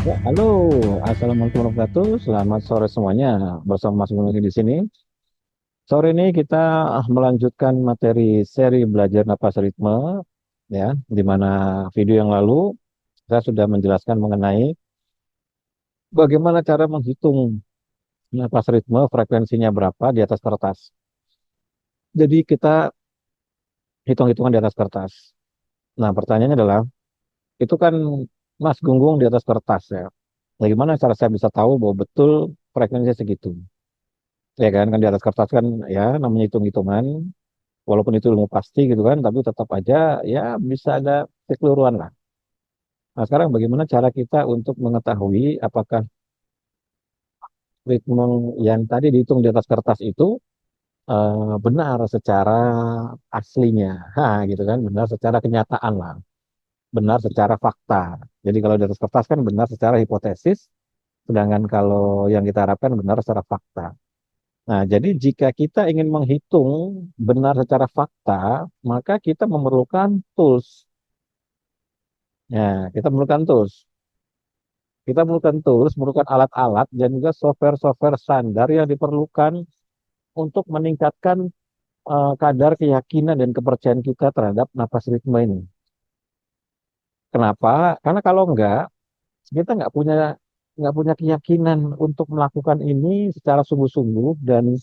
Ya, halo, assalamualaikum warahmatullahi wabarakatuh. Selamat sore semuanya. Bersama Mas Gunung di sini. Sore ini kita melanjutkan materi seri belajar napas ritme, ya, di mana video yang lalu saya sudah menjelaskan mengenai bagaimana cara menghitung napas ritme, frekuensinya berapa di atas kertas. Jadi kita hitung-hitungan di atas kertas. Nah, pertanyaannya adalah, itu kan Mas Gunggung di atas kertas ya. Bagaimana cara saya bisa tahu bahwa betul frekuensinya segitu? Ya kan di atas kertas kan ya namanya hitung-hitungan, walaupun itu ilmu pasti gitu kan, tapi tetap aja ya bisa ada kekeliruan lah. Nah sekarang bagaimana cara kita untuk mengetahui apakah ritme yang tadi dihitung di atas kertas itu benar secara aslinya, gitu kan, benar secara kenyataan lah, benar secara fakta. Jadi kalau di atas kertas kan benar secara hipotesis, sedangkan kalau yang kita harapkan benar secara fakta. Nah, jadi jika kita ingin menghitung benar secara fakta, maka kita memerlukan tools. Ya, kita memerlukan tools. Kita memerlukan alat-alat dan juga software-software standar yang diperlukan untuk meningkatkan kadar keyakinan dan kepercayaan kita terhadap napas ritme ini. Kenapa? Karena kalau enggak, kita nggak punya keyakinan untuk melakukan ini secara sungguh-sungguh dan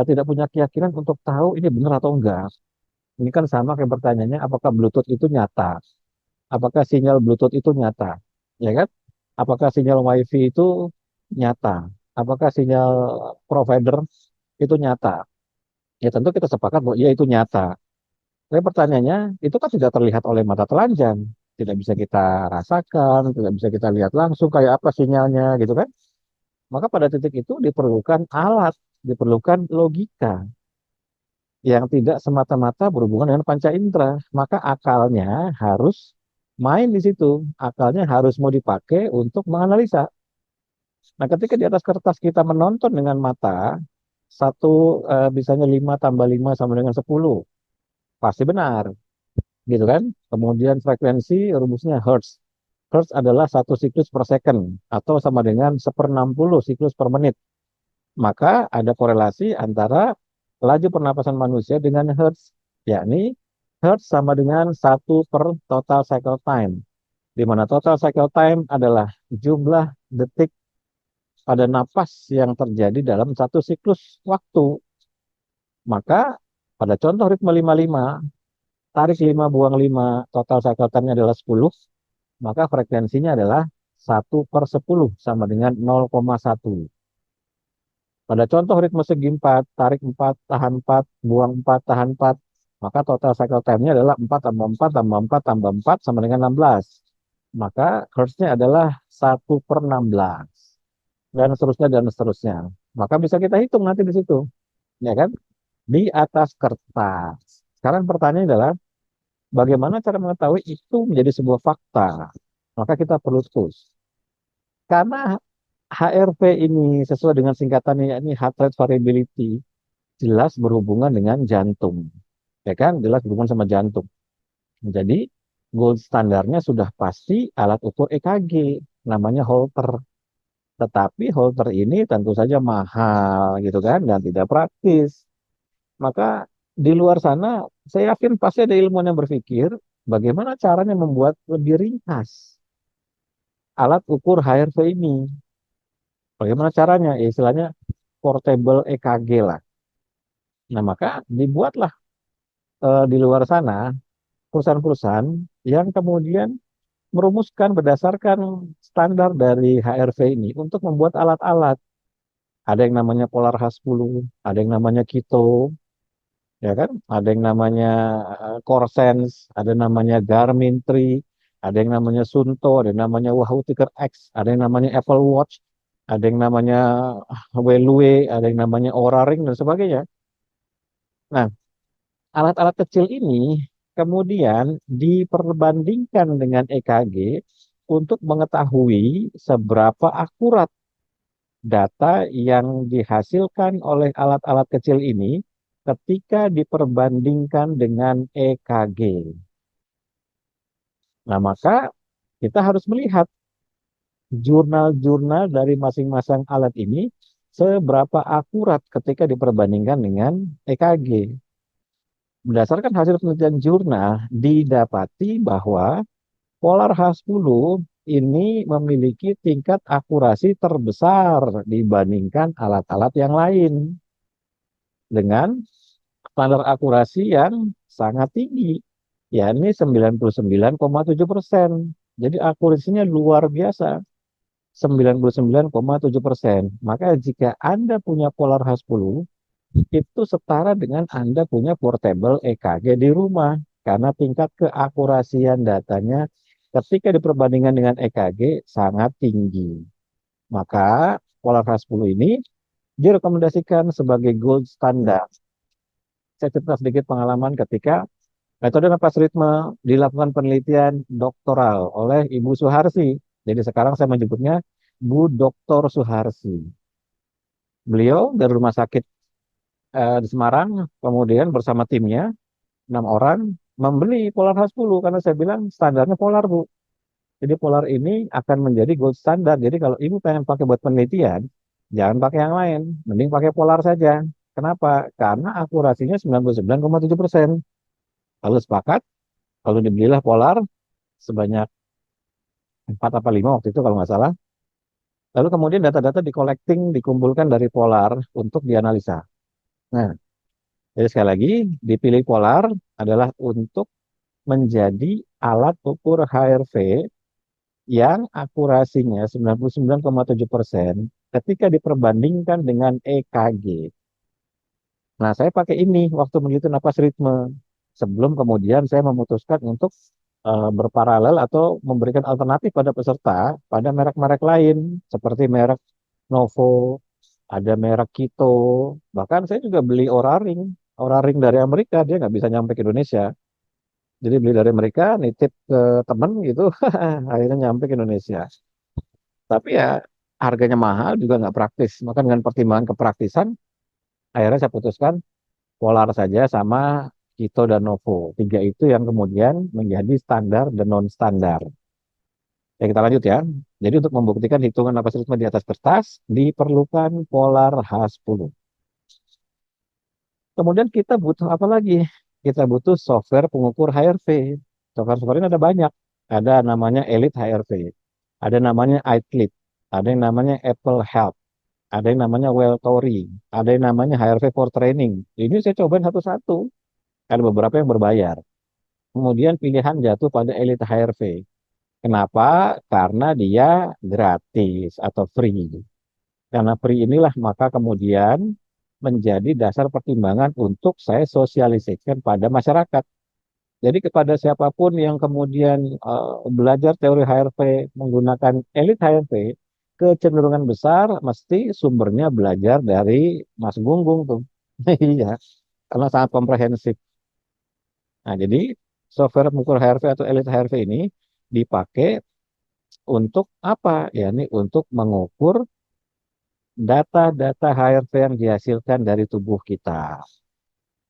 tidak punya keyakinan untuk tahu ini benar atau enggak. Ini kan sama kayak pertanyaannya, apakah Bluetooth itu nyata? Apakah sinyal Bluetooth itu nyata? Ya kan? Apakah sinyal WiFi itu nyata? Apakah sinyal provider itu nyata? Ya tentu kita sepakat bahwa ya itu nyata. Tapi pertanyaannya, itu kan tidak terlihat oleh mata telanjang. Tidak bisa kita rasakan, tidak bisa kita lihat langsung kayak apa sinyalnya gitu kan. Maka pada titik itu diperlukan alat, diperlukan logika yang tidak semata-mata berhubungan dengan panca indera. Maka akalnya harus main di situ. Akalnya harus mau dipakai untuk menganalisa. Nah, ketika di atas kertas kita menonton dengan mata, misalnya 5 tambah 5 sama dengan 10, pasti benar, gitu kan? Kemudian frekuensi rumusnya Hertz. Hertz adalah satu siklus per second, atau sama dengan 1/60 siklus per menit. Maka ada korelasi antara laju pernapasan manusia dengan Hertz, yakni Hertz sama dengan 1 per total cycle time, di mana total cycle time adalah jumlah detik pada napas yang terjadi dalam satu siklus waktu. Maka pada contoh ritme 55, tarik 5 buang 5, total cycle time-nya adalah 10, maka frekuensinya adalah 1/10 sama dengan 0,1. Pada contoh ritme segi 4, tarik 4, tahan 4, buang 4, tahan 4, maka total cycle time-nya adalah 4 tambah 4 tambah 4 tambah 4 sama dengan 16. Maka Hertz-nya adalah 1/16. Dan seterusnya dan seterusnya. Maka bisa kita hitung nanti di situ, ya kan? Di atas kertas. Sekarang pertanyaannya adalah bagaimana cara mengetahui itu menjadi sebuah fakta? Maka kita perlu tools. Karena HRV ini sesuai dengan singkatannya yakni heart rate variability, jelas berhubungan dengan jantung. Ya kan? Jelas berhubungan sama jantung. Jadi gold standarnya sudah pasti alat ukur EKG, namanya Holter. Tetapi Holter ini tentu saja mahal gitu kan dan tidak praktis. Maka di luar sana saya yakin pasti ada ilmuwan yang berpikir bagaimana caranya membuat lebih ringkas alat ukur HRV ini. Bagaimana caranya? Ya, istilahnya portable EKG lah. Nah, maka dibuatlah di luar sana perusahaan-perusahaan yang kemudian merumuskan berdasarkan standar dari HRV ini untuk membuat alat-alat. Ada yang namanya Polar H10, ada yang namanya Kito, ya kan? Ada yang namanya Corsense, ada namanya Garmin Tree, ada yang namanya Sunto, ada yang namanya Wahoo Tiger X, ada yang namanya Apple Watch, ada yang namanya Welue, ada yang namanya Oura Ring dan sebagainya. Nah, alat-alat kecil ini kemudian diperbandingkan dengan EKG untuk mengetahui seberapa akurat data yang dihasilkan oleh alat-alat kecil ini ketika diperbandingkan dengan EKG. Nah, maka kita harus melihat jurnal-jurnal dari masing-masing alat ini seberapa akurat ketika diperbandingkan dengan EKG. Berdasarkan hasil penelitian jurnal, didapati bahwa Polar H10 ini memiliki tingkat akurasi terbesar dibandingkan alat-alat yang lain dengan standar akurasi yang sangat tinggi, yakni 99,7%. Jadi akurasinya luar biasa, 99,7%. Maka jika Anda punya Polar H10, itu setara dengan Anda punya portable EKG di rumah. Karena tingkat keakurasian datanya ketika diperbandingkan dengan EKG sangat tinggi. Maka Polar H10 ini direkomendasikan sebagai gold standar. Saya cerita sedikit pengalaman ketika metode napas ritme dilakukan penelitian doktoral oleh Ibu Suharsi. Jadi sekarang saya menyebutnya Bu Doktor Suharsi. Beliau dari rumah sakit di Semarang, kemudian bersama timnya, 6 orang, membeli Polar H10 karena saya bilang standarnya Polar, Bu. Jadi Polar ini akan menjadi gold standar. Jadi kalau Ibu pengen pakai buat penelitian, jangan pakai yang lain. Mending pakai Polar saja. Kenapa? Karena akurasinya 99,7%. Lalu sepakat, kalau dibelilah Polar sebanyak 4 apa 5 waktu itu kalau nggak salah. Lalu kemudian data-data dikumpulkan dari Polar untuk dianalisa. Nah, jadi sekali lagi, dipilih Polar adalah untuk menjadi alat ukur HRV yang akurasinya 99,7% ketika diperbandingkan dengan EKG. Nah, saya pakai ini waktu meneliti napas ritme. Sebelum kemudian saya memutuskan untuk berparalel atau memberikan alternatif pada peserta pada merek-merek lain, seperti merek Novo, ada merek Kito, bahkan saya juga beli Oura Ring dari Amerika, dia nggak bisa nyampe ke Indonesia. Jadi beli dari mereka, nitip ke temen gitu, akhirnya nyampe ke Indonesia. Tapi ya harganya mahal juga nggak praktis. Maka dengan pertimbangan kepraktisan, akhirnya saya putuskan Polar saja sama Kito dan Novo. Tiga itu yang kemudian menjadi standar dan non standar. Ya kita lanjut ya. Jadi untuk membuktikan hitungan napas ritme di atas kertas diperlukan Polar H10. Kemudian kita butuh apa lagi? Kita butuh software pengukur HRV. Software ini ada banyak. Ada namanya Elite HRV, ada namanya iClip, ada yang namanya Apple Health, ada yang namanya Welltory, ada yang namanya HRV for Training. Ini saya cobain satu-satu. Ada beberapa yang berbayar. Kemudian pilihan jatuh pada Elite HRV. Kenapa? Karena dia gratis atau free. Karena free inilah maka kemudian menjadi dasar pertimbangan untuk saya sosialisasikan pada masyarakat. Jadi kepada siapapun yang kemudian belajar teori HRV menggunakan elit HRV, kecenderungan besar mesti sumbernya belajar dari Mas Gunggung tuh. Iya, karena sangat komprehensif. Nah, jadi software mengukur HRV atau elit HRV ini dipakai untuk apa? Ya, ini untuk mengukur data-data HRV yang dihasilkan dari tubuh kita.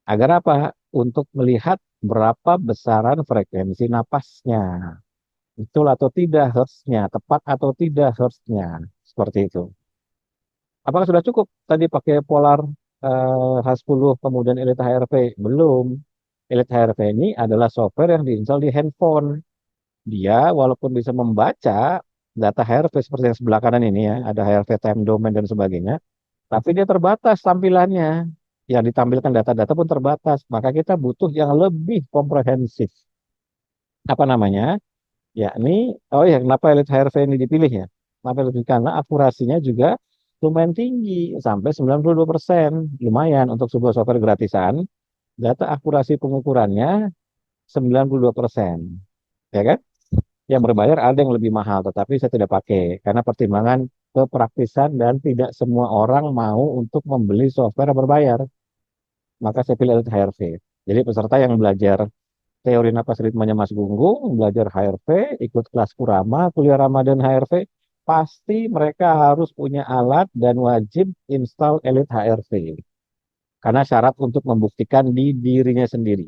Agar apa? Untuk melihat berapa besaran frekuensi napasnya. Betul atau tidak hertznya, tepat atau tidak hertznya. Seperti itu. Apakah sudah cukup tadi pakai Polar H10 kemudian Elite HRV? Belum. Elite HRV ini adalah software yang diinstal di handphone. Dia walaupun bisa membaca data HRV seperti yang sebelah kanan ini ya, ada HRV time domain dan sebagainya, tapi dia terbatas tampilannya. Yang ditampilkan data-data pun terbatas. Maka kita butuh yang lebih komprehensif. Apa namanya? Yakni, oh ya, kenapa Elite HRV ini dipilih ya? Kenapa lebih? Karena akurasinya juga lumayan tinggi, sampai 92%. Lumayan untuk sebuah software gratisan. Data akurasi pengukurannya 92%. Ya kan? Yang berbayar ada yang lebih mahal, tetapi saya tidak pakai. Karena pertimbangan kepraktisan dan tidak semua orang mau untuk membeli software yang berbayar. Maka saya pilih Elite HRV. Jadi peserta yang belajar teori napas ritmenya Mas Gunggung, belajar HRV, ikut kelas Kurama, kuliah Ramadan HRV, pasti mereka harus punya alat dan wajib install Elite HRV. Karena syarat untuk membuktikan di dirinya sendiri.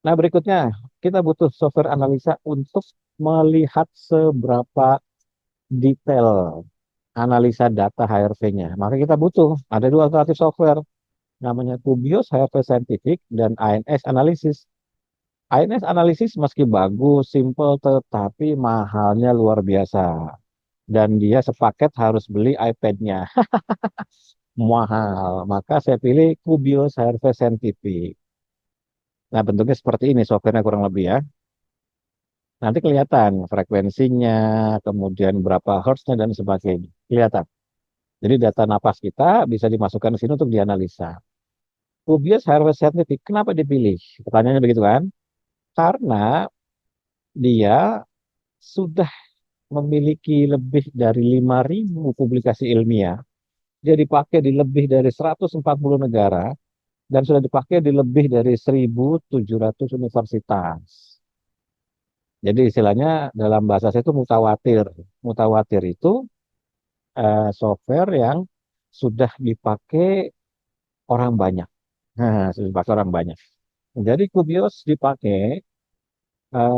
Nah berikutnya, kita butuh software analisa untuk melihat seberapa detail analisa data HRV-nya. Maka kita butuh ada dua alternatif software, namanya Kubios HRV Scientific dan ANS Analysis. ANS Analysis meski bagus, simple, tetapi mahalnya luar biasa. Dan dia sepaket harus beli iPad-nya. Mahal. Maka saya pilih Kubios HRV Scientific. Nah, bentuknya seperti ini softwarenya kurang lebih ya. Nanti kelihatan frekuensinya, kemudian berapa hertznya dan sebagainya. Kelihatan. Jadi data napas kita bisa dimasukkan ke sini untuk dianalisa. Kubius HRV Scientific, kenapa dipilih? Pertanyaannya begitu kan? Karena dia sudah memiliki lebih dari 5.000 publikasi ilmiah. Dia dipakai di lebih dari 140 negara dan sudah dipakai di lebih dari 1.700 universitas. Jadi istilahnya dalam bahasa saya itu mutawatir. Mutawatir itu software yang sudah dipakai orang banyak. Nah, sudah dipakai orang banyak. Jadi Kubios dipakai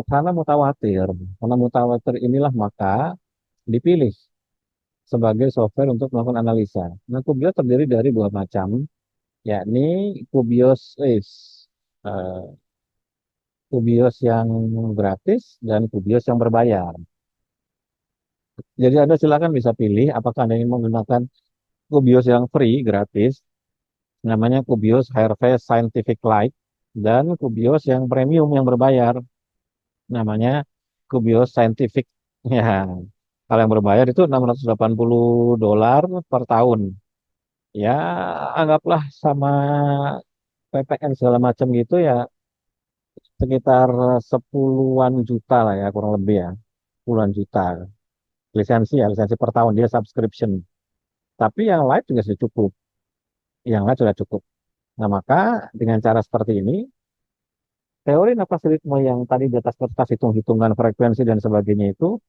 karena mutawatir. Karena mutawatir inilah maka dipilih sebagai software untuk melakukan analisa. Nah, Kubios terdiri dari dua macam, yakni Kubios eh, Kubios yang gratis dan Kubios yang berbayar. Jadi Anda silakan bisa pilih apakah Anda ingin menggunakan Kubios yang free, gratis, namanya Kubios HRV Scientific Lite, dan Kubios yang premium yang berbayar, namanya Kubios Scientific. Ya, kalau yang berbayar itu $680 per tahun. Ya, anggaplah sama PPN segala macam gitu ya, sekitar 10-an juta lah ya, kurang lebih ya. Puluhan juta. Lisensi ya, lisensi per tahun, dia subscription. Tapi yang lain juga sudah cukup. Yang lain sudah cukup. Nah, maka dengan cara seperti ini, teori napas ritme yang tadi di atas kertas hitung-hitungan frekuensi dan sebagainya itu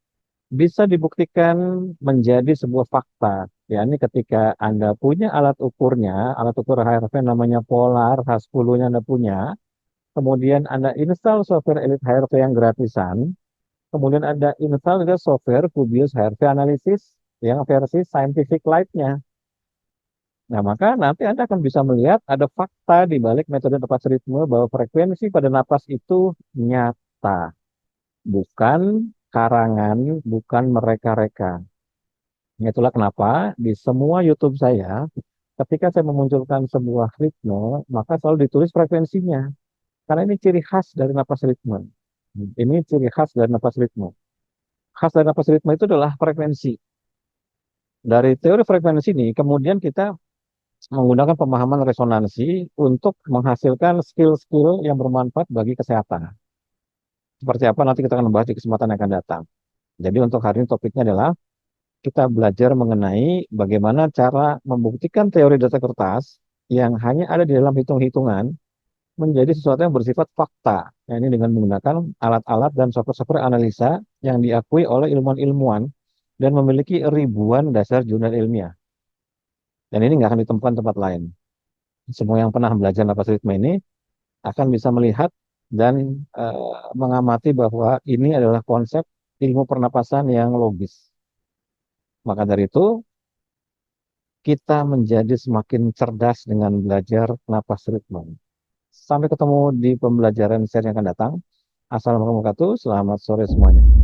bisa dibuktikan menjadi sebuah fakta. Ya, ini ketika Anda punya alat ukurnya, alat ukur HRV namanya Polar H10-nya Anda punya, kemudian Anda install software Elite HRV yang gratisan, kemudian Anda install juga software Kubius HRV Analysis yang versi Scientific Light-nya. Nah, maka nanti Anda akan bisa melihat ada fakta di balik metode napas ritme bahwa frekuensi pada napas itu nyata, bukan karangan, bukan mereka-reka. Itulah kenapa di semua YouTube saya, ketika saya memunculkan sebuah ritme, maka selalu ditulis frekuensinya. Karena ini ciri khas dari napas ritme. Ini ciri khas dari napas ritme. Khas dari napas ritme itu adalah frekuensi. Dari teori frekuensi ini, kemudian kita menggunakan pemahaman resonansi untuk menghasilkan skill-skill yang bermanfaat bagi kesehatan. Seperti apa nanti kita akan membahas di kesempatan yang akan datang. Jadi untuk hari ini topiknya adalah kita belajar mengenai bagaimana cara membuktikan teori data kertas yang hanya ada di dalam hitung-hitungan menjadi sesuatu yang bersifat fakta. Nah, ini dengan menggunakan alat-alat dan software-software analisa yang diakui oleh ilmuwan-ilmuwan dan memiliki ribuan dasar jurnal ilmiah. Dan ini nggak akan ditemukan tempat lain. Semua yang pernah belajar napas ritme ini akan bisa melihat dan mengamati bahwa ini adalah konsep ilmu pernapasan yang logis. Maka dari itu, kita menjadi semakin cerdas dengan belajar napas ritme. Sampai ketemu di pembelajaran seri yang akan datang. Assalamualaikum warahmatullahi wabarakatuh. Selamat sore semuanya.